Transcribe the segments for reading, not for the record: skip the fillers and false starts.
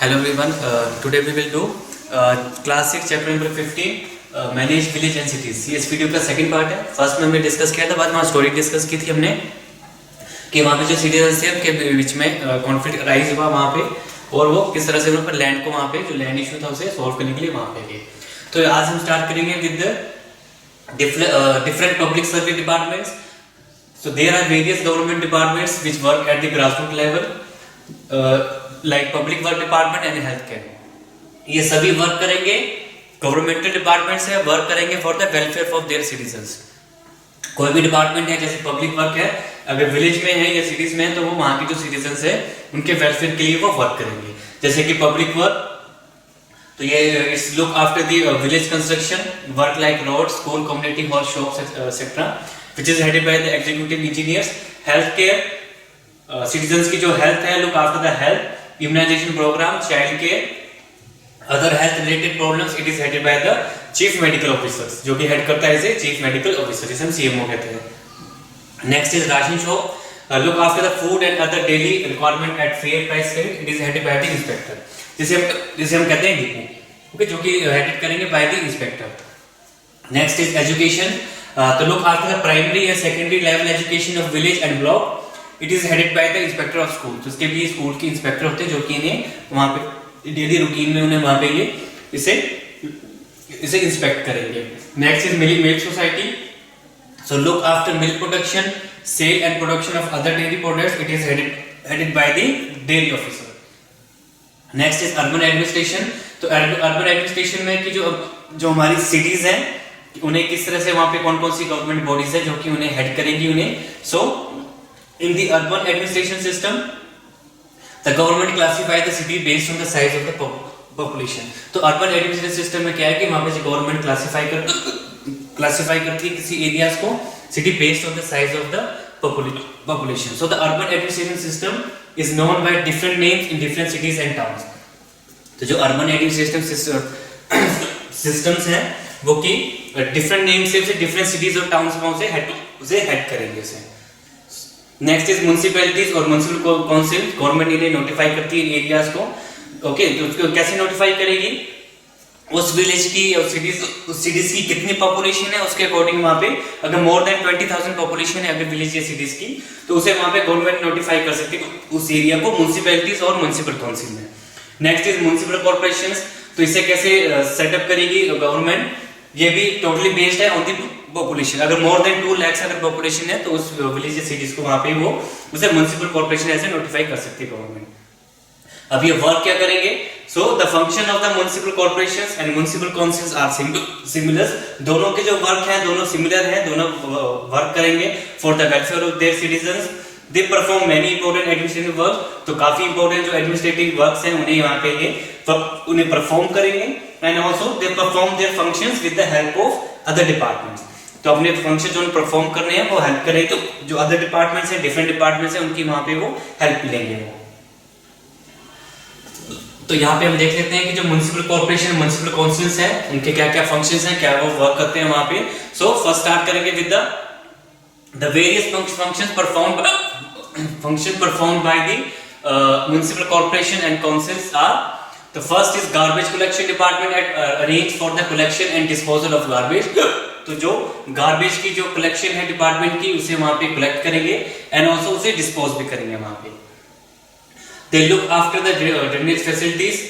Hello everyone. Today we will do class 6 chapter number 15 manage village and cities. ये इस video का second part है। First में हमने डिस्कस किया था, बाद में स्टोरी डिस्कस की थी हमने कि वहाँ पे जो सिटीजन थे उनके बीच में कॉन्फ्लिक्ट राइज हुआ वहाँ पे, और वो किस तरह से उन्होंने लैंड को वहाँ पे जो लैंड इशू था उसे सॉल्व करने के लिए वहाँ पे गए। तो आज हम स्टार्ट करेंगे with different public service departments. So there are various government departments which work at the grassroots level, like public work department and healthcare. ये सभी वर्क करेंगे, गवर्नमेंटल डिपार्टमेंट से वर्क करेंगे for the welfare of their citizens. कोई भी department है जैसे public work है, अगर विलेज में है या सिटीज में है तो वो वहाँ के जो सिटीजन्स है उनके वेलफेयर के लिए वो वर्क करेंगे। जैसे कि पब्लिक वर्क, तो ये it's look after the village construction work like road, school, community hall, shops etcetera, which is headed by the executive engineers. Healthcare, citizens की जो health है, look after the health, immunization program, child care, other health related problems, it is headed by the chief medical officers, जो कि head करता है इसे chief medical officer, जिसे हम CMO कहते हैं। Next is ration shop, look after the food and other daily requirement at fair price rate, it is headed by the inspector, जिसे हम कहते हैं डिपो, okay, जो कि headed करेंगे by the inspector। Next is education, तो look after the primary and secondary level education of village and block, it is headed by the inspector of school। तो इसके भी स्कूल के इंस्पेक्टर होते हैं जो कि इन्हें वहाँ पे डेली रूटीन में उन्हें वहाँ पे ये इसे इंस्पेक्ट करेंगे। Next is milk society, so look after milk production, sale and production of other dairy products, it is headed by the dairy officer. Next is urban administration, तो अर्बन एडमिनिस्ट्रेशन में कि जो हमारी सिटीज हैं उन्हें किस तरह से वहां पे कौन कौन सी गवर्नमेंट बॉडीज है जो कि उन्हें हेड करेंगी उन्हें। So in the urban administration system the government classify the city based on the size of the population. तो अर्बन एडमिनिस्ट्रेशन सिस्टम में क्या है कि वहां पे गवर्नमेंट क्लासिफाई करती है किसी एरियाज को city based on the size of the population. So the urban administration system is known by different names in different cities and towns. तो जो अर्बन एडमिनिस्ट्रेशन सिस्टम्स हैं वो कि डिफरेंट नेम से डिफरेंट सिटीज और towns में उसे head करेंगे उसे। नेक्स्ट इज म्युनिसिपैलिटीज और म्युनिसिपल काउंसिल, गवर्नमेंट इन्हें नोटिफाई करती है एरियाज को, ओके। तो उसको कैसे नोटिफाई करेगी, उस विलेज की और सिटीज की कितनी पॉपुलेशन है उसके अकॉर्डिंग वहां पे अगर मोर देन 20,000 पॉपुलेशन है अगर विलेज या सिटीज की तो उसे वहां पे गवर्नमेंट नोटिफाई कर सकती है उस एरिया को म्युनिसिपैलिटीज और म्युनिसिपल काउंसिल में। नेक्स्ट इज म्युनिसिपल कॉर्पोरेशंस, तो इसे कैसे सेटअप करेगी गवर्नमेंट, ये भी टोटली बेस्ड है ऑन द पॉपुलेशन। अगर मोर देन 2 लाख अगर पॉपुलेशन है तो उस विलेज या सिटीज को वहां पे वो उसे म्युनिसिपल कॉर्पोरेशन ऐसे नोटिफाई कर सकती है गवर्नमेंट। अब ये वर्क क्या करेंगे, so the function of the municipal corporations and municipal councils are similar. दोनों के जो वर्क है दोनों सिमिलर है, दोनों वर्क करेंगे for the welfare of their citizens. They perform many important administrative work, तो काफी इंपॉर्टेंट जो एडमिनिस्ट्रेटिव वर्क्स हैं उन्हें यहाँ पे ये उन्हें परफॉर्म करेंगे। And also they perform their functions with the help of other departments, तो अपने फंक्शन जो परफॉर्म करने हैं वो हेल्प करेंगे। तो जो अदर डिपार्टमेंट्स हैं डिफरेंट डिपार्टमेंट्स हैं उनकी वहां पे वो हेल्प लेंगे वो। तो यहाँ पे हम देख लेते हैं कि जो म्युनिसिपल कॉर्पोरेशन म्युनिसिपल काउंसिल्स हैं उनके क्या क्या फंक्शंस हैं, क्या वो वर्क करते हैं वहां पे। सो फर्स्ट स्टार्ट करेंगे with the various functions performed by the municipal corporation and councils are, the first is garbage collection department at arrange for the collection and disposal of garbage। तो जो garbage की जो collection है department की उसे वहां पे कलेक्ट करेंगे एंड आल्सो उसे डिस्पोज भी करेंगे वहां पे। they look after the drainage facilities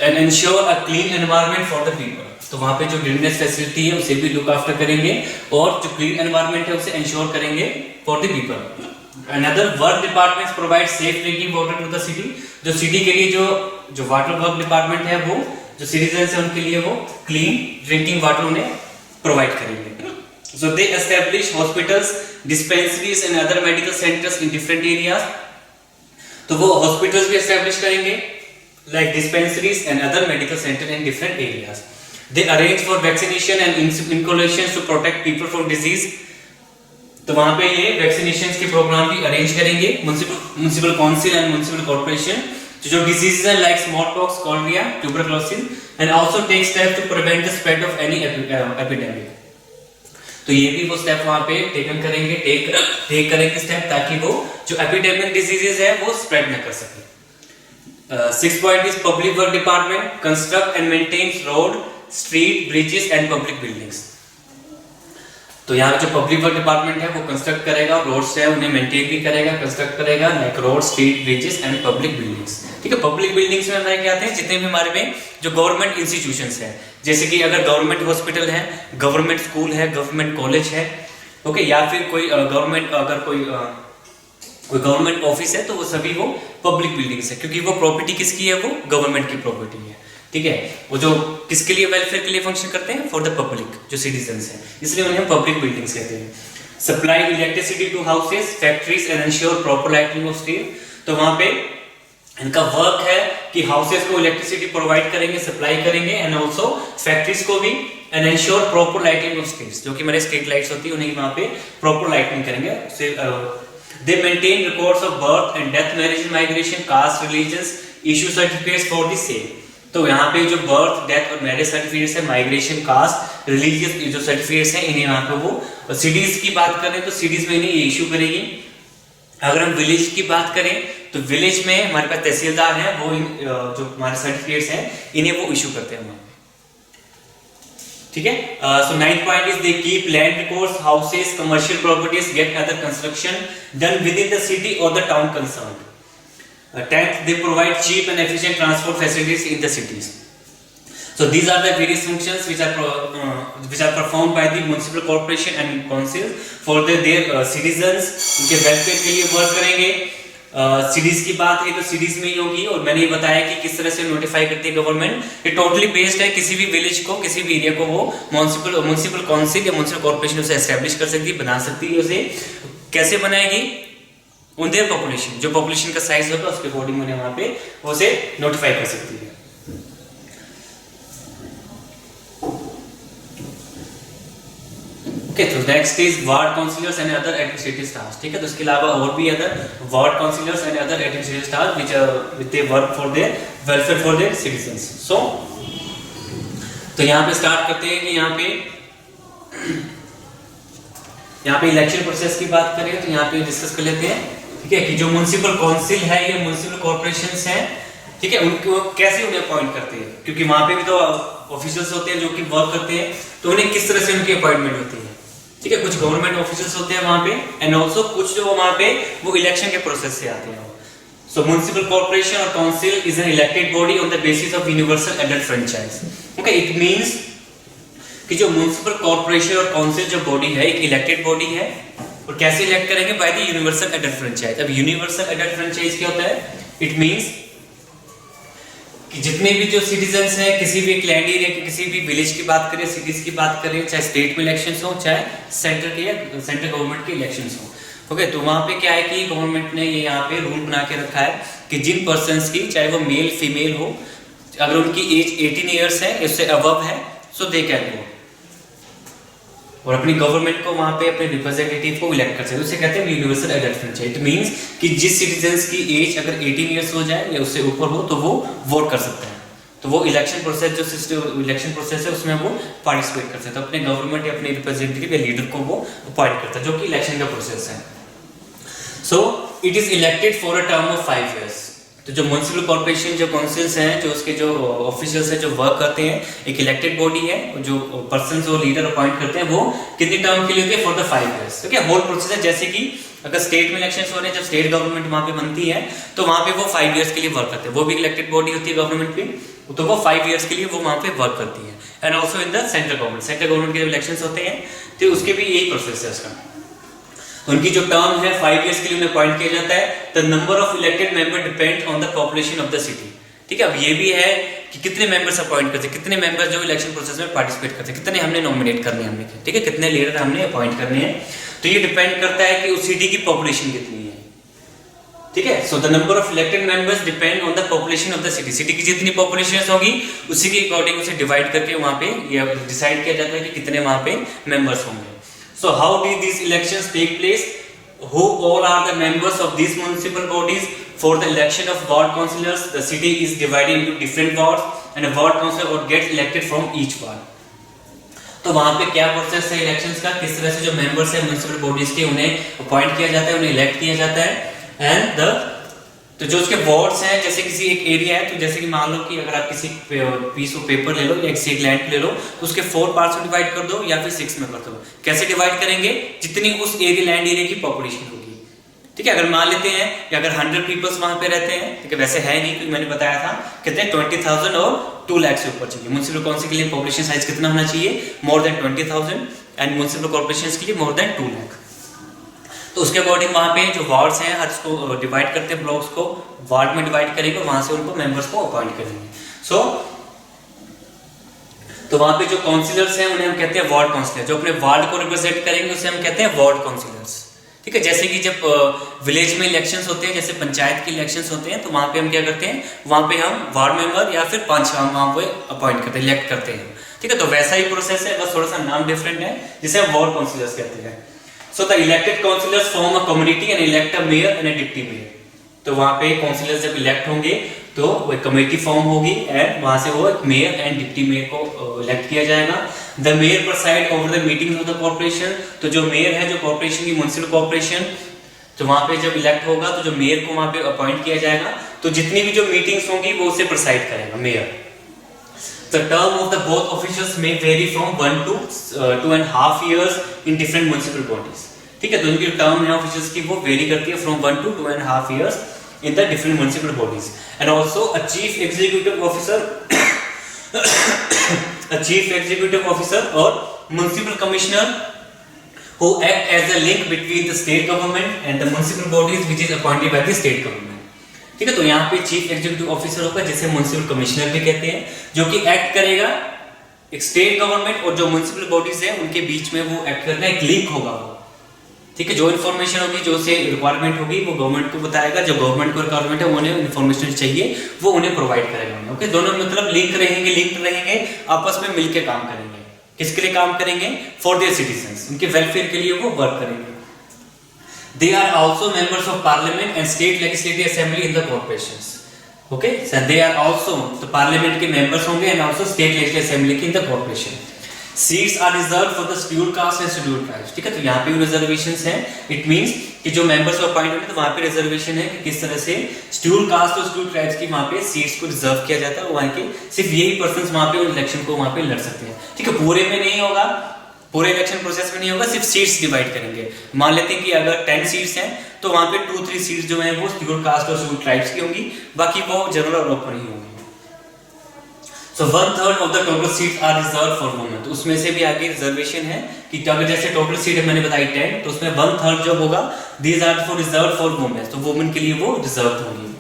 and ensure a clean environment for the people। तो वहां पे जो ड्रेनेज फैसिलिटी है उसे भी लुक आफ्टर करेंगे और जो क्लीन एनवायरनमेंट है उसे इंश्योर करेंगे for the people. Another work departments provide safe drinking water to the city। जो सिटी के लिए जो वाटर वर्क डिपार्टमेंट है वो जो सिटीजन्स है उनके लिए वो क्लीन ड्रिंकिंग वाटर उन्हें प्रोवाइड करेंगे। So they establish hospitals, dispensaries and other medical centers in different areas। तो वो हॉस्पिटल्स भी एस्टैब्लिश करेंगे like dispensaries and other medical centers in different areas। They arrange for vaccination and inoculations to protect people from disease। तो वहां पे ये vaccination के programme भी अरेंज करेंगे municipal council and municipal corporation. जो डिजीजेस हैं like small pox, cholera, tuberculosis and also take step to prevent the spread of any epidemic. तो ये भी वो स्टेप वहां पे टेकन करेंगे, टेक करेंगे स्टेप ताकि वो जो एपिडेमिक डिजीजेस है वो स्प्रेड न कर सके। 6th point is public work department construct and maintains road, street, bridges and public buildings. तो यहाँ जो पब्लिक वर्क डिपार्टमेंट है वो कंस्ट्रक्ट करेगा, रोड्स है उन्हें मेंटेन भी करेगा, कंस्ट्रक्ट करेगा, like road, street, bridges and public buildings. ठीक है, पब्लिक बिल्डिंग्स में हमारे क्या आते हैं, जितने भी हमारे में जो गवर्नमेंट इंस्टीट्यूशंस हैं, जैसे कि अगर गवर्नमेंट हॉस्पिटल है, गवर्नमेंट स्कूल है, गवर्नमेंट कॉलेज है, ओके, या फिर कोई गवर्नमेंट अगर कोई गवर्नमेंट ऑफिस है, तो वो सभी वो पब्लिक बिल्डिंग्स है, क्योंकि वो प्रॉपर्टी किसकी है, वो गवर्नमेंट की प्रॉपर्टी है. ठीक है, वो जो किसके लिए, वेलफेयर के लिए फंक्शन करते हैं, फॉर द पब्लिक, जो सिटीजन्स हैं, इसलिए उन्हें हम पब्लिक बिल्डिंग्स कहते हैं. Supply electricity to houses, factories and ensure proper lighting of street. तो वहां पे इनका वर्क है कि हाउसेस को इलेक्ट्रिसिटी प्रोवाइड करेंगे, सप्लाई करेंगे, एंड ऑल्सो फैक्ट्रीज को भी, and ensure proper lighting of streets, जो कि हमारे स्ट्रीट लाइट्स होती है उन्हें वहां पे प्रॉपर लाइटिंग करेंगे. They maintain records of birth and death, marriage and migration, caste, religions, issue certificates for the same. तो यहाँ पे जो बर्थ, डेथ और मैरिज सर्टिफिकेट्स है, माइग्रेशन, कास्ट, रिलीजियस जो सर्टिफिकेट्स हैं, इन्हें यहाँ पे वो सिटीज की बात करें तो सिटीज में इन्हें इशू करेगी. अगर हम विलेज की बात करें तो विलेज में हमारे पास तहसीलदार हैं, वो जो हमारे सर्टिफिकेट्स हैं इन्हें वो इशू करते हैं. ठीक है, so 9th point is they keep land records, houses, commercial properties, get other construction done with in the city और the town concerned. 10th, they provide cheap and efficient transport facilities in the cities. So these are the various functions which are performed by the municipal corporation and councils for their citizens. उनके welfare के लिए work करेंगे. Cities की बात है तो cities में ही होगी, और मैंने ये बताया कि किस तरह से नोटिफाई करती है गवर्नमेंट. ये टोटली बेस्ड है, किसी भी विलेज को, किसी भी एरिया को वो म्युनिसिपल काउंसिल या म्युनिसिपल कॉर्पोरेशन उसे एस्टेब्लिश कर सकती है, बना सकती है. उसे कैसे बनाएगी, उन देयर पॉपुलेशन, जो पॉपुलेशन का साइज होगा उसके अकॉर्डिंग उन्हें वहां पे उसे नोटिफाई कर सकती है. ओके, तो next is ward councillors and other administrative staff. ठीक है, तो इसके अलावा और भी other ward councillors and other administrative staff which they work for their welfare for their citizens. So तो यहाँ पे स्टार्ट करते हैं कि यहाँ पे इलेक्शन प्रोसेस की बात करें तो यहाँ पे डिस्कस कर लेते हैं. ठीक है, कि जो म्युनिसिपल काउंसिल है या म्युनिसिपल कॉर्पोरेशंस हैं, ठीक है, उनको कैसे उन्हें अपॉइंट करते हैं, क्योंकि वहां पे भी तो ऑफिशियल्स होते हैं जो कि वर्क करते हैं, तो उन्हें किस तरह से उनकी अपॉइंटमेंट होती है. ठीक है, कुछ गवर्नमेंट ऑफिशियल्स होते हैं वहां पे, एंड ऑल्सो कुछ जो वहां पे वो इलेक्शन के प्रोसेस से आते हैं. सो म्युनिसिपल कॉर्पोरेशन और council is an elected body on the basis of universal adult franchise. Okay, it means कि जो म्युनिसिपल कॉर्पोरेशन और काउंसिल जो बॉडी है एक इलेक्टेड बॉडी है, और कैसे इलेक्ट करेंगे, by the universal adult franchise. अब यूनिवर्सल एडल्ट फ्रेंचाइज क्या होता है, इट मींस कि जितने भी जो सिटीजन्स हैं, किसी भी एक लैंड एरिया के, किसी भी विलेज की बात करें, सिटीज की बात करें, चाहे स्टेट में इलेक्शंस हो, चाहे सेंटर के या सेंट्रल गवर्नमेंट के इलेक्शंस हो. ओके, तो वहां पे क्या है कि गवर्नमेंट ने ये यहाँ पे रूल बना के रखा है कि जिन पर्सन्स की, चाहे वो मेल फीमेल हो, अगर उनकी एज 18 ईयर्स है, उससे अबव है, सो दे कैन वोट, और अपनी गवर्नमेंट को वहां पे अपने रिप्रेजेंटेटिव को इलेक्ट कर सकते हैं. उसे कहते हैं universal adult franchise. It means कि जिस सिटीजन्स की एज अगर 18 इयर्स हो जाए या उससे ऊपर हो तो वो वोट कर सकते हैं. तो वो इलेक्शन प्रोसेस, जो सिस्टम इलेक्शन प्रोसेस है, उसमें वो पार्टिसिपेट कर सकते हैं. अपने गवर्नमेंट या अपने रिप्रेजेंटेटिव या लीडर को वो अपॉइंट करता है, जो कि इलेक्शन का प्रोसेस है. So it is elected for a term of 5 years. तो जो म्युनिसिपल कॉर्पोरेशन, जो काउंसिल्स हैं, जो उसके जो ऑफिशियल्स हैं, जो वर्क करते हैं, एक इलेक्टेड बॉडी है, जो पर्सन्स और लीडर अपॉइंट करते हैं, वो कितनी टर्म के लिए होती है, फॉर द 5 years. तो क्या होल प्रोसेस है, जैसे कि अगर स्टेट में इलेक्शंस हो रहे हैं, जब स्टेट गवर्नमेंट वहां पे बनती है, तो वहां पे वो 5 years के लिए वर्क करते हैं. वो भी इलेक्टेड बॉडी होती है गवर्नमेंट की, तो वो 5 years के लिए वो वहां पे वर्क करती है. And also in the central government के इलेक्शंस होते हैं, तो उसके भी यही प्रोसेस है उसका. उनकी जो टर्म है 5 years के लिए उन्हें अपॉइंट किया जाता है. The number of elected member depend on the population of the city. ठीक है, अब ये भी है कि कितने मेंबर्स अपॉइंट करते हैं, कितने मेंबर्स जो इलेक्शन प्रोसेस में पार्टिसिपेट करते हैं, कितने हमने नॉमिनेट करने हैं हमने, ठीक है, कितने लीडर हमने अपॉइंट करने हैं. तो ये डिपेंड करता है कि उस सिटी की पॉपुलेशन कितनी है. ठीक है, so the number of elected members depend on the population of the city. City की जितनी पॉपुलेशन होगी उसी के अकॉर्डिंग उसे डिवाइड करके वहां पे ये डिसाइड किया जाता है कि कितने वहां पे मेंबर्स होंगे. So how do these elections take place? Who all are the members of these municipal bodies? For the election of ward councillors, the city is divided into different wards, and a ward councillor gets elected from each ward. तो वहां पे क्या process है elections का, किस तरह से जो मेंबर्स है म्युनिसिपल बॉडीज के, उन्हें अपॉइंट किया जाता है, उन्हें इलेक्ट किया जाता है, एंड द तो जो उसके वार्ड्स हैं, जैसे किसी एक एरिया है, तो जैसे कि मान लो कि अगर आप किसी पीस ऑफ पेपर ले लो या किसी एक लैंड ले लो, तो उसके 4 पार्ट्स में डिवाइड कर दो या फिर 6 में कर दो। कैसे डिवाइड करेंगे? जितनी उस एरिया लैंड एरिया की पॉपुलेशन होगी, ठीक है। अगर मान लेते हैं कि अगर 100 पीपल्स वहां पे रहते हैं, ठीक है, वैसे है नहीं क्योंकि मैंने बताया था कितने 20,000 और 2 लाख से ऊपर चाहिए। म्युनिसिपल काउंसिल के लिए पॉपुलेशन साइज कितना होना चाहिए? More than 20,000 and municipal corporation के लिए मोर देन 2 लाख। तो उसके अकॉर्डिंग वहाँ पे जो वार्ड्स हैं हर उसको डिवाइड करते हैं, ब्लॉक्स को वार्ड में डिवाइड करेंगे, वहां से उनको मेंबर्स को अपॉइंट करेंगे। तो वहां पे जो काउंसिलर्स हैं उन्हें हम कहते हैं वार्ड काउंसिलर। जो अपने वार्ड को रिप्रेजेंट करेंगे उसे हम कहते हैं वार्ड काउंसिलर्स, ठीक है। जैसे कि जब विलेज में इलेक्शंस होते हैं, जैसे पंचायत के इलेक्शंस होते हैं, तो वहां पे हम क्या करते हैं, वहां पे हम वार्ड मेंबर या फिर 5 हम वहां पे अपॉइंट करते हैं, इलेक्ट करते हैं, ठीक है। तो वैसा ही प्रोसेस है, बस थोड़ा सा नाम डिफरेंट है, जिसे हम वार्ड काउंसिलर्स कहते हैं। So the elected councillors form a committee and elect a mayor and a deputy mayor. तो वहाँ पे काउंसिलर्स जब इलेक्ट होंगे तो वो कमेटी फॉर्म होगी एंड वहाँ से वो एक मेयर एंड डिप्टी मेयर को इलेक्ट किया जाएगा। The mayor preside over the meetings of the corporation. तो जो मेयर है, जो कॉर्पोरेशन की म्युनिसिपल कॉर्पोरेशन, तो वहाँ पे जब इलेक्ट होगा तो जो मेयर को वहाँ पे अपॉइंट किया जाएगा। तो जितनी भी जो मीटिंग्स होंगी वो उसे प्रिसाइड करेगा mayor. The term of the both officials may vary from 1 to 2.5 years in different municipal bodies. ठीक है, तो उनकी टर्म है ऑफिशियल्स की वो वेरी करती है from 1 to 2.5 years in the different municipal bodies. And also a chief executive officer, a chief executive officer or municipal commissioner who act as a link between the state government and the municipal bodies which is appointed by the state government. ठीक है, तो यहाँ पे chief executive officer होगा जिसे municipal commissioner भी कहते हैं, जो कि एक्ट करेगा एक स्टेट गवर्नमेंट और जो म्युनिसिपल बॉडीज है उनके बीच में, वो एक्ट करना एक लिंक होगा वो, ठीक है। जो इन्फॉर्मेशन होगी, जो से रिक्वायरमेंट होगी, वो गवर्नमेंट को बताएगा, जो गवर्नमेंट को रिक्वायरमेंट है उन्हें इन्फॉर्मेशन चाहिए वो उन्हें प्रोवाइड करेगा। ओके, दोनों मतलब लिंक रहेंगे, आपस में मिलकर काम करेंगे। किसके लिए काम करेंगे? फॉर देयर सिटीजंस, उनके वेलफेयर के लिए वो वर्क करेंगे। They are also members of parliament and state legislative assembly in the corporations. Okay, so they are also the parliament के members होंगे and also state legislative assembly की in the corporation. Seats are reserved for the scheduled caste and scheduled tribes. ठीक है, तो यहाँ पे reservations हैं. It means कि जो members को अपॉइंट होंगे तो वहाँ पे रिजर्वेशन है कि किस तरह से scheduled caste और scheduled tribes की वहाँ पे सीट्स को रिजर्व किया जाता है। वहाँ के सिर्फ यही पर्सन्स वहाँ पे इलेक्शन को वहाँ पे लड़ सकते हैं। ठीक है, पूरे में नहीं होगा, पूरे इलेक्शन प्रोसेस में नहीं होगा, सिर्फ सीट्स डिवाइड करेंगे। मान लेते हैं कि अगर 10 सीट्स हैं तो वहां पे 2-3 सीट्स जो हैं वो शेड्यूल्ड कास्ट और शेड्यूल्ड ट्राइब्स की होंगी, बाकी वो जनरल और ओपन ही होंगी। So 1/3 of the total seats are reserve for women. तो उसमें से भी आगे रिजर्वेशन है कि अगर जैसे टोटल सीट मैंने बताई 10, तो उसमें 1/3 जो होगा these are for reserve for women, तो वुमेन के लिए वो रिजर्व होंगी।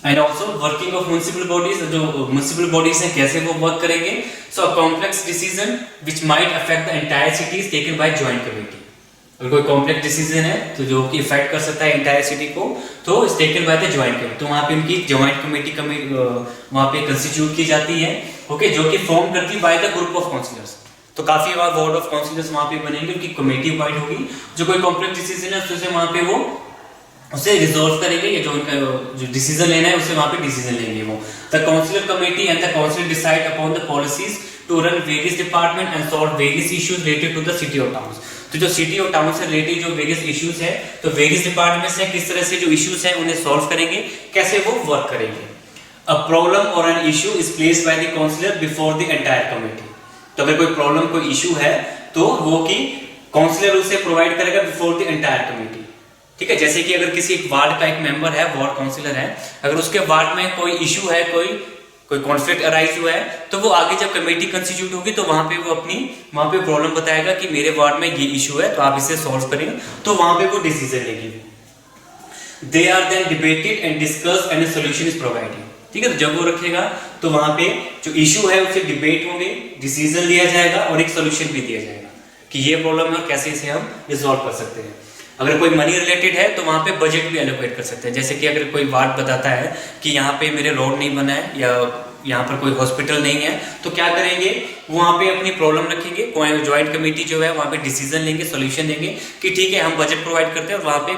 And also working of municipal bodies, जो म्युनिसिपल बॉडीज हैं कैसे वो वर्क करेंगे। So complex decision which might affect the entire city is taken by joint committee. अगर कोई कॉम्प्लेक्स डिसीजन है तो जो कि इफेक्ट कर सकता है एंटायर सिटी को, तो is taken by the joint committee. तो वहाँ पे उनकी जॉइंट कमेटी वहाँ पे कंस्टिट्यूट की जाती है, ओके, जो कि फॉर्म करती है by the group of councillors. तो काफी बार बोर्ड ऑफ काउंसिलर्स वहाँ पे बनेंगे, उनकी कमेटी अपॉइंट होगी, जो कोई कॉम्प्लेक्स डिसीजन है उससे वहाँ पे वो उसे रिजॉल्व करेंगे, या जो उनका जो डिसीजन लेना है उससे वहाँ पे डिसीजन लेंगे वो। The councillor committee and the council decide upon the policies to run various department and solve various issues related to the city और टाउन्स। तो जो सिटी और टाउन से रिलेटेड जो वेरियस इश्यूज है, तो वेरियस डिपार्टमेंट्स हैं किस तरह से जो इश्यूज हैं उन्हें सॉल्व करेंगे, कैसे वो वर्क करेंगे। अ प्रॉब्लम और an issue is placed by the councillor before the entire committee. तो अगर कोई प्रॉब्लम, कोई इशू है तो वो की काउंसिलर उसे प्रोवाइड करेगा बिफोर द एंटायर कमेटी। ठीक है, जैसे कि अगर किसी एक वार्ड का एक मेंबर है, वार्ड काउंसिलर है, अगर उसके वार्ड में कोई इशू है, कोई कॉन्फ्लिक्ट अराइज हुआ है, तो वो आगे जब कमेटी कंस्टिट्यूट होगी तो वहां पे वो अपनी वहां पे प्रॉब्लम बताएगा कि मेरे वार्ड में ये इशू है, तो आप इसे सॉल्व करें, तो वहां पे वो डिसीजन लेगी। They are then debated and discussed and a solution is provided. ठीक है, तो जब वो रखेगा तो वहां पे जो इशू है उसे डिबेट होंगे, डिसीजन लिया जाएगा और एक सोल्यूशन भी दिया जाएगा कि ये प्रॉब्लम है और कैसे इसे हम रिजॉल्व कर सकते हैं। अगर कोई मनी रिलेटेड है तो वहाँ पे बजट भी एलोकेट कर सकते हैं। जैसे कि अगर कोई वार्ड बताता है कि यहाँ पे मेरे रोड नहीं बना है या यहाँ पर कोई हॉस्पिटल नहीं है, तो क्या करेंगे, वहाँ पे अपनी प्रॉब्लम रखेंगे, ज्वाइंट कमेटी जो है वहाँ पे डिसीजन लेंगे, सोल्यूशन देंगे कि ठीक है हम बजट प्रोवाइड करते हैं और वहाँ पे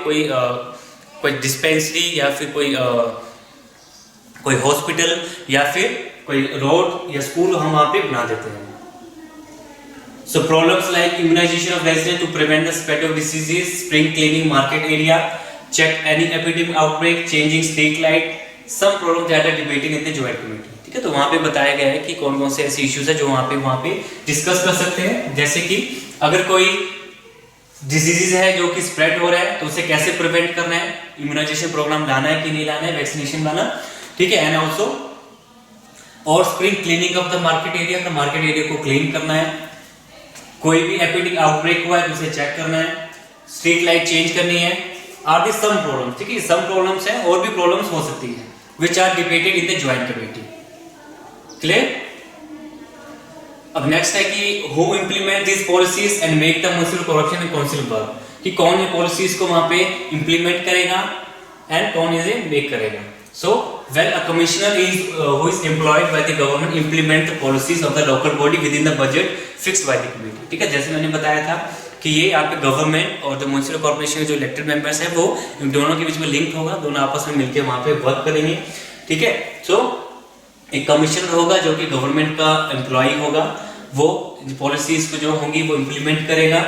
कोई डिस्पेंसरी या फिर कोई हॉस्पिटल या फिर कोई रोड या स्कूल हम वहाँ पे बना देते हैं। So problems like immunization of residents to prevent the spread of diseases, spring cleaning market area, check any epidemic outbreak, changing street light, some problems that are debating in the joint committee. ठीक है, तो वहाँ पे बताया गया है कि कौन कौन से ऐसे इश्यूज है जो वहाँ पे डिस्कस कर सकते हैं, जैसे कि अगर कोई डिजीज है जो कि स्प्रेड हो रहा है तो उसे कैसे प्रिवेंट करना है, इम्यूनाइजेशन प्रोग्राम लाना है कि नहीं लाना है, वैक्सीनेशन लाना, ठीक है, एंड ऑल्सो और spring cleaning of the market area, का मार्केट एरिया को क्लीन करना है, कोई भी एपिडेमिक आउटब्रेक हुआ है तो उसे चेक करना है, स्ट्रीट लाइट चेंज करनी है, आर दी सम प्रॉब्लम्स, ठीक है, सम प्रॉब्लम्स हैं और भी प्रॉब्लम्स हो सकती है which are debated in the joint committee. Clear? अब नेक्स्ट है कि who implement this policies and make the municipal corporation and council work, कि कौन ये पॉलिसीज को वहां पे इंप्लीमेंट करेगा एंड कौन इसे मेक करेगा। So when a commissioner is who is employed by the government implement the policies of the local body within the budget fixed by the committee, ठीक है, जैसे मैंने बताया था कि ये आपके गवर्नमेंट और द म्युनिसिपल कॉर्पोरेशन के जो इलेक्टेड मेंबर्स हैं वो इन दोनों के बीच में लिंक होगा, दोनों आपस में मिलकर वहाँ पे वर्क करेंगे, ठीक है। सो एक कमिश्नर होगा जो कि गवर्नमेंट का एम्प्लॉय होगा, वो पॉलिसीज को जो होंगी वो इम्प्लीमेंट करेगा,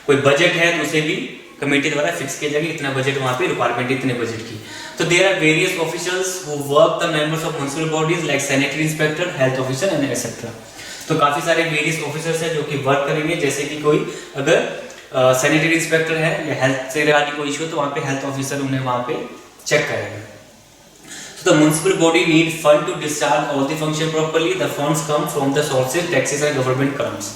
कोई बजट है तो उसे भी कमेटी द्वारा फिक्स किया जाएगा, इतना बजट वहाँ पे रिक्वायरमेंट इतने बजट की। तो there are various officials who work the members of municipal bodies like sanitary inspector, health officer and etcetera. तो काफी सारे वेरियस ऑफिसर्स हैं जो कि वर्क करेंगे, जैसे कि कोई अगर सैनिटरी इंस्पेक्टर है या हेल्थ से रिगार्डिंग कोई इशू है तो वहाँ पे हेल्थ ऑफिसर उन्हें वहाँ पे चेक करेगा। So the municipal body need fund to discharge all the function properly. The funds come from the sources, taxes and government grants.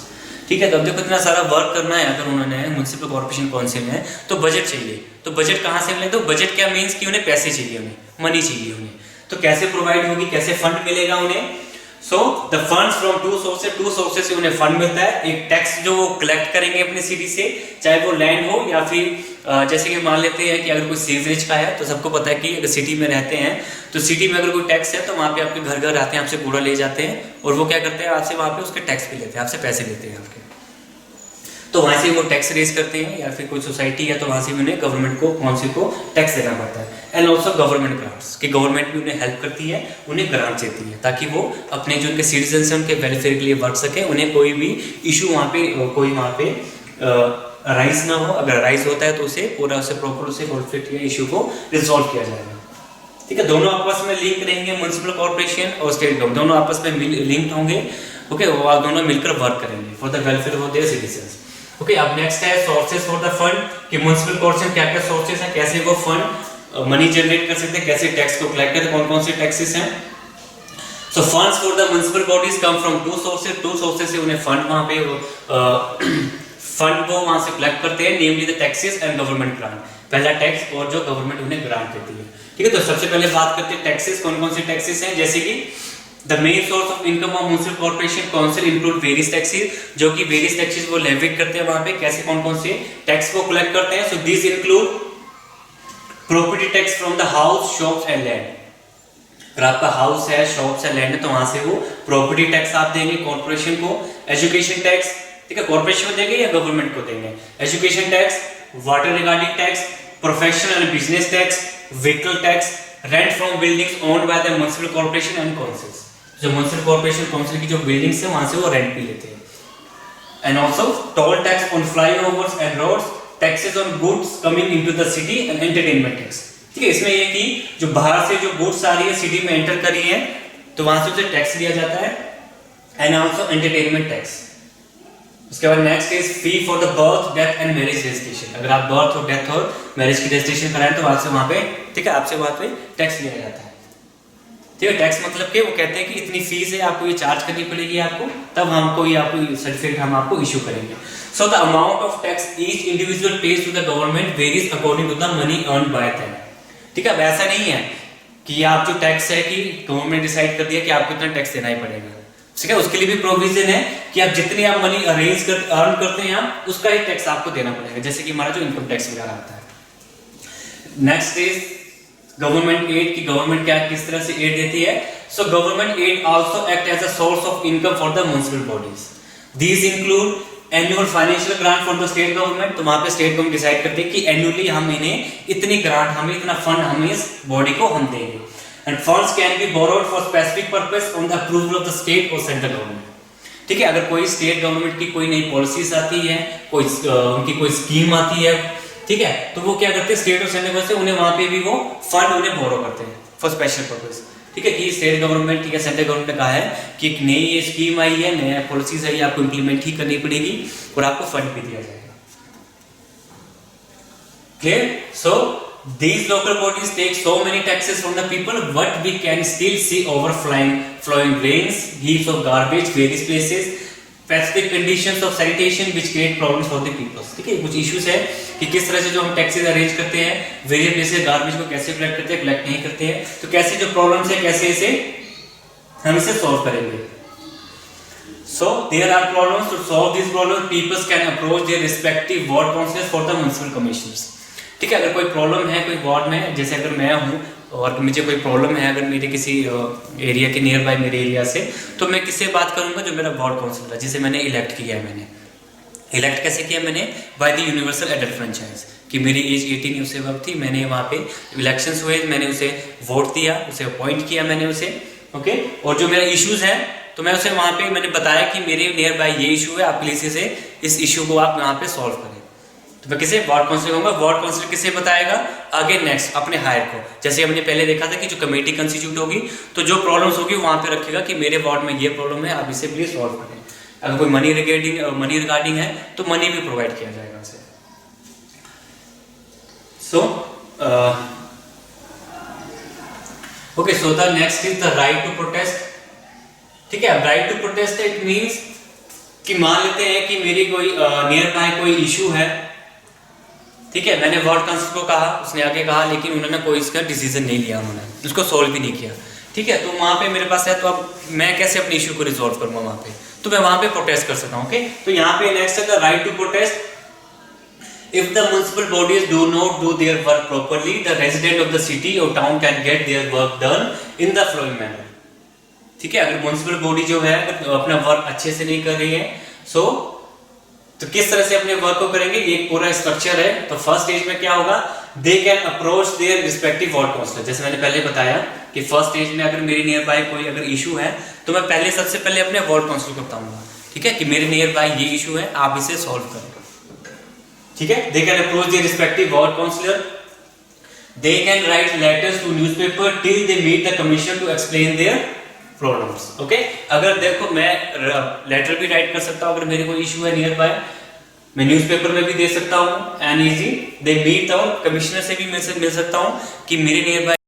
ठीक है, तो अब देखो इतना सारा वर्क करना है अगर उन्होंने म्युनिसिपल कॉर्पोरेशन काउंसिल में, तो बजट चाहिए। तो बजट कहाँ से मिले? तो बजट क्या मीन्स कि उन्हें पैसे चाहिए, उन्हें मनी चाहिए उन्हें, तो कैसे प्रोवाइड होगी, कैसे फंड मिलेगा उन्हें? So the funds from to sources से उन्हें फंड मिलता है। एक टैक्स जो वो कलेक्ट करेंगे अपने सिटी से, चाहे वो लैंड हो या फिर जैसे कि मान लेते हैं कि अगर कोई सीवरेज का है तो सबको पता है कि अगर सिटी में रहते हैं तो सिटी में अगर कोई टैक्स है तो वहाँ पे आपके घर घर आते हैं, आपसे कूड़ा ले जाते हैं और वो क्या करते हैं आपसे वहाँ पे उसके टैक्स भी लेते हैं, आपसे पैसे लेते हैं आपके, तो वहाँ से वो टैक्स रेज करते हैं। या फिर कोई सोसाइटी है तो वहाँ से उन्हें गवर्नमेंट को काउंसिल को टैक्स देना पड़ता है। एंड ऑल्सो गवर्नमेंट ग्रांट्स, कि गवर्नमेंट भी उन्हें हेल्प करती है, उन्हें ग्रांट देती है ताकि वो अपने जो उनके सिटीजन हैं उनके वेलफेयर के लिए वर्क सके, उन्हें कोई भी इशू वहाँ पे राइज ना हो, अगर राइज होता है तो उसे पूरा उसे प्रॉपर उसे कॉन्फ्लिक्ट या इशू को रिजॉल्व किया जाएगा। ठीक है, दोनों आपस में लिंक रहेंगे, म्युनिसिपल कॉर्पोरेशन और स्टेट गवर्नमेंट दोनों आपस में लिंक्ड होंगे। ओके, वो दोनों मिलकर वर्क करेंगे for the welfare of their citizens. Okay, अब नेक्स्ट है सोर्सेज फॉर द फंड, कि म्युनिसिपल कॉर्पोरेशन क्या क्या सोर्सेज हैं, कैसे वो फंड मनी जनरेट कर सकते हैं, कैसे टैक्स को कलेक्ट करते हैं, कौन कौन से टैक्सेस हैं। So funds for the municipal bodies come from two sources से उन्हें फंड वहां पे फंड वो वहां से कलेक्ट करते हैं, namely the taxes and government grant, पहला टैक्स और जो गवर्नमेंट उन्हें ग्रांट देती है। ठीक है, तो सबसे पहले बात करते हैं टैक्सेस, कौन कौन से टैक्सेस हैं, जैसे कि the main source of income of municipal corporation council include various taxes, जो कि वेरियस टैक्सेस वो लेविट करते हैं वहां पे, कैसे कौन कौन से टैक्स को कलेक्ट करते हैं। So this include property tax from the house, shops and land, अगर आपका हाउस है, शॉप्स है, लैंड है तो वहां से वो प्रॉपर्टी टैक्स आप देंगे कॉर्पोरेशन को। एजुकेशन टैक्स, ठीक है, कॉर्पोरेशन को देंगे या गवर्नमेंट को देंगे। Education tax, water regarding tax, professional and business tax, vehicle tax, rent from buildings owned by the municipal corporation and councils, जो म्युनिसिपल कॉर्पोरेशन काउंसिल की जो बिल्डिंग्स है वहां से वो रेंट भी लेते हैं। And also toll tax on flyovers and roads, taxes on goods coming into the city and entertainment tax. ठीक है, इसमें ये कि जो बाहर से जो गुड्स आ रही है सिटी में एंटर कर रही है तो वहां से उसे टैक्स दिया जाता है। And also entertainment tax. उसके बाद next is fee for the birth, death and marriage registration, अगर आप बर्थ और डेथ और मैरिज की रजिस्ट्रेशन कराएं तो आपसे वहां पे, ठीक है, आपसे वहां पे टैक्स लिया जाता है। ठीक है, टैक्स मतलब कि वो कहते हैं कि इतनी फीस है आपको ये चार्ज करनी पड़ेगी आपको, तब हमको ये आपको सर्टिफिकेट हम आपको इशू करेंगे। So the amount of tax each individual pays to the government varies according to the money earned by them. ठीक है, अब ऐसा नहीं है कि आप जो टैक्स है कि गवर्नमेंट डिसाइड कर दिया कि आपको इतना टैक्स देना ही पड़ेगा। ठीक है, उसके लिए भी प्रोविजन है कि आप जितनी आप मनी अर्न करते हैं आप उसका ही टैक्स आपको देना पड़ेगा, जैसे कि हमारा जो इनकम टैक्स वगैरह आता है। नेक्स्ट इज गवर्नमेंट एड, की गवर्नमेंट क्या किस तरह से एड देती है। So government aid also act as a source of income for the municipal bodies. These include annual financial grant for the state government, तो वहां पे स्टेट गवर्नमेंट डिसाइड करती है कि एनुअली हम इन्हें इतनी ग्रांट, हमें इतना फंड हम इस बॉडी को हम देंगे। End funds can be borrowed for specific purpose on the approval of the state और सेंट्रल गवर्नमेंट। ठीक है, अगर कोई स्टेट गवर्नमेंट की कोई नई पॉलिसीज आती है, कोई उनकी कोई स्कीम आती है ठीक है, तो वो क्या करते हैं, स्टेट और सेंट्रल गवर्नमेंट से उन्हें वहां पे भी वो फंड उन्हें बोरो करते हैं फॉर स्पेशल पर्पस। ठीक है, कि स्टेट गवर्नमेंट, ठीक है, सेंट्रल गवर्नमेंट ने कहा है कि एक नई ये स्कीम आई है, नया पॉलिसीज आई है, आपको इंप्लीमेंट ही करनी पड़ेगी और आपको फंड भी दिया जाएगा। Clear? So these local bodies take so many taxes from the people, but we can still see flowing drains, heaps of garbage, various places, specific conditions of sanitation which create problems for the people। ठीक है, कुछ issues है कि किस तरह से जो हम टैक्सेस अरेंज करते हैं, वेरियस प्लेसेस गार्बेज को कैसे कलेक्ट करते हैं, कलेक्ट नहीं करते हैं, तो कैसे जो प्रॉब्लम्स है कैसे इसे हम इसे सॉल्व करेंगे। So there are problems. To solve these problems, people can approach their respective ward councillors for the municipal commissioners। ठीक है, अगर कोई प्रॉब्लम है कोई वार्ड में, जैसे अगर मैं हूँ और मुझे कोई प्रॉब्लम है अगर मेरे किसी एरिया के नियर बाय मेरे एरिया से, तो मैं किससे बात करूंगा, जो मेरा वार्ड काउंसिलर है जिसे मैंने इलेक्ट किया है। मैंने इलेक्ट कैसे किया, मैंने by the universal adult franchise, कि मेरी एज 18 उससे वक्त थी, मैंने वहाँ पे इलेक्शंस हुए, मैंने उसे वोट दिया, उसे अपॉइंट किया मैंने उसे। ओके, और जो मेरा इश्यूज है तो मैं उसे वहाँ पे मैंने बताया कि मेरे नियर बाय ये इशू है, आप प्लीज इसे इस इशू को आप यहाँ पे सॉल्व करें। तो मैं किसे, वार्ड काउंसिलर कहूँगा। वार्ड काउंसिलर किसे बताएगा आगे, नेक्स्ट अपने हायर को। जैसे हमने पहले देखा था कि जो कमेटी कंस्टिट्यूट होगी तो जो प्रॉब्लम्स होगी वहाँ पे रखेगा कि मेरे वार्ड में ये प्रॉब्लम है, आप इसे प्लीज सॉल्व करें। अगर कोई मनी रिगार्डिंग है तो मनी भी प्रोवाइड किया जाएगा उसे। So okay, so the next is the right to protest. ठीक है, right to protest it means कि मान लेते हैं कि मेरी कोई नियर बाय कोई इशू है। ठीक है, मैंने वार्ड काउंसिल को कहा, उसने आगे कहा, लेकिन उन्होंने कोई इसका डिसीजन नहीं लिया, उन्होंने उसको सॉल्व भी नहीं किया। ठीक है, तो वहां पे मेरे पास है, तो अब मैं कैसे अपने इशू को रिजॉल्व करूंगा वहां पे, तो मैं वहां पे प्रोटेस्ट कर सकता हूं। ओके, तो यहाँ पे नेक्स्ट है the right to protest. If the municipal bodies do not do their work properly, the resident of the city or town can get their work done in the following manner। ठीक है, अगर municipal body जो है अपना work अच्छे से नहीं कर रही है, तो किस तरह से अपने वर्क को करेंगे, ये एक पूरा स्ट्रक्चर है। तो फर्स्ट स्टेज में क्या होगा, they can approach their respective ward councillor. जैसे मैंने पहले बताया कि फर्स्ट स्टेज में अगर मेरे नियर बाय कोई अगर इशू है तो मैं सबसे पहले अपने वार्ड काउंसिलर को बताऊंगा। ठीक है, कि मेरे नियर बाय ये इशू है, आप इसे सॉल्व करो। ठीक है, they can approach their respective ward councillor. They can write letters to newspaper till they meet the commission to explain their problems. Okay, अगर देखो मैं लेटर भी राइट कर सकता हूँ, अगर मेरे कोई इशू है नियर बाय, मैं न्यूज़पेपर में भी दे सकता हूँ एंड इजी दे मीट और कमिश्नर से भी मिल सकता हूँ कि मेरे नियर बाय